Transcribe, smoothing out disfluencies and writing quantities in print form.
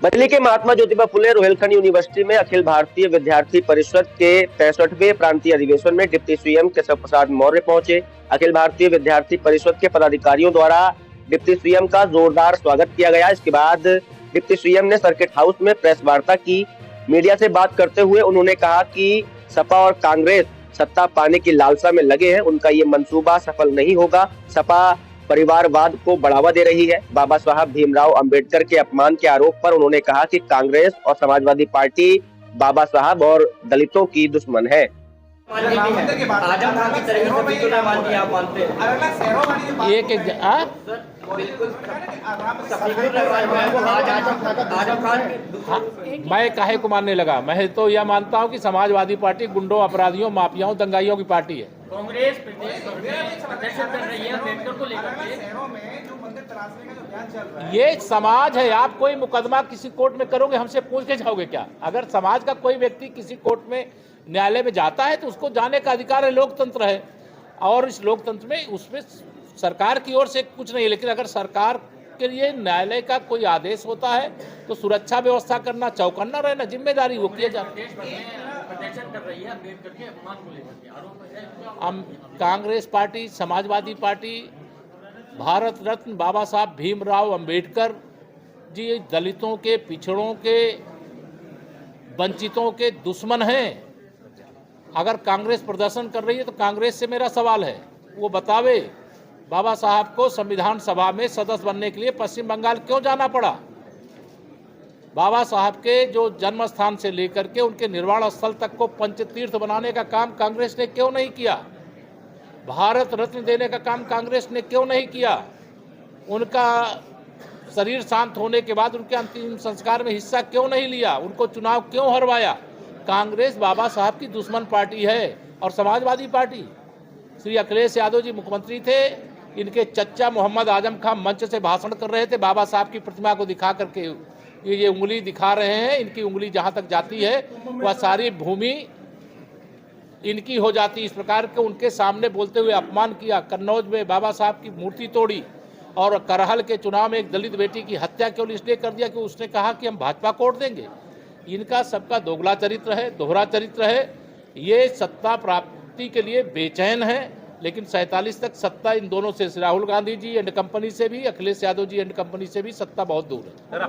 बरेली के महात्मा ज्योतिबा फुले रोहिलखंड यूनिवर्सिटी में अखिल भारतीय विद्यार्थी परिषद के 65वें प्रांतीय अधिवेशन में डिप्टी सीएम केशव प्रसाद मौर्य पहुंचे। अखिल भारतीय विद्यार्थी परिषद के पदाधिकारियों द्वारा डिप्टी सीएम का जोरदार स्वागत किया गया। इसके बाद डिप्टी सीएम ने सर्किट हाउस में प्रेस वार्ता की। मीडिया से बात करते हुए उन्होंने कहा कि सपा और कांग्रेस सत्ता पाने की लालसा में लगे हैं, उनका ये मंसूबा सफल नहीं होगा। सपा परिवारवाद को बढ़ावा दे रही है। बाबा साहब भीमराव अंबेडकर के अपमान के आरोप पर उन्होंने कहा कि कांग्रेस और समाजवादी पार्टी बाबा साहब और दलितों की दुश्मन है। आजम खान की तरह ही सभी को मान दिया, आप मानते हैं? एक मैं काहे को मानने लगा? मैं तो यह मानता हूं कि समाजवादी पार्टी गुंडों, अपराधियों, माफियाओं, दंगाइयों की पार्टी है। कांग्रेस प्रदर्शन कर रही है अम्बेडकर को लेकर के। ये समाज है। आप कोई मुकदमा किसी कोर्ट में करोगे, हमसे पूछ के जाओगे क्या? अगर समाज का कोई व्यक्ति किसी कोर्ट में, न्यायालय में जाता है तो उसको जाने का अधिकार है, लोकतंत्र है। और इस लोकतंत्र में उसमें सरकार की ओर से कुछ नहीं है, लेकिन अगर सरकार के लिए न्यायालय का कोई आदेश होता है तो सुरक्षा व्यवस्था करना, चौकन्ना रहना जिम्मेदारी वो किया जाता है। हम कांग्रेस पार्टी, समाजवादी पार्टी, भारत रत्न बाबा साहब भीमराव अंबेडकर जी दलितों के, पिछड़ों के, वंचितों के दुश्मन हैं। अगर कांग्रेस प्रदर्शन कर रही है तो कांग्रेस से मेरा सवाल है, वो बतावे बाबा साहब को संविधान सभा में सदस्य बनने के लिए पश्चिम बंगाल क्यों जाना पड़ा? बाबा साहब के जो जन्म स्थान से लेकर के उनके निर्वाण स्थल तक को पंचतीर्थ बनाने का काम कांग्रेस ने क्यों नहीं किया? भारत रत्न देने का काम कांग्रेस ने क्यों नहीं किया? उनका शरीर शांत होने के बाद उनके अंतिम संस्कार में हिस्सा क्यों नहीं लिया? उनको चुनाव क्यों हरवाया? कांग्रेस बाबा साहब की दुश्मन पार्टी है। और समाजवादी पार्टी, श्री अखिलेश यादव जी मुख्यमंत्री थे, इनके चच्चा मोहम्मद आजम खान मंच से भाषण कर रहे थे, बाबा साहब की प्रतिमा को दिखा करके ये उंगली दिखा रहे हैं। इनकी उंगली जहां तक जाती है वह सारी भूमि इनकी हो जाती। इस प्रकार के उनके सामने बोलते हुए अपमान किया। कन्नौज में बाबा साहब की मूर्ति तोड़ी और करहल के चुनाव में एक दलित बेटी की हत्या केवल इसलिए कर दिया कि उसने कहा कि हम भाजपा को वोट देंगे। इनका सबका दोगला चरित्र है, दोहरा चरित्र है। ये सत्ता प्राप्ति के लिए बेचैन है, लेकिन 47 तक सत्ता इन दोनों से, राहुल गांधी जी एंड कंपनी से भी, अखिलेश यादव जी एंड कंपनी से भी सत्ता बहुत दूर है।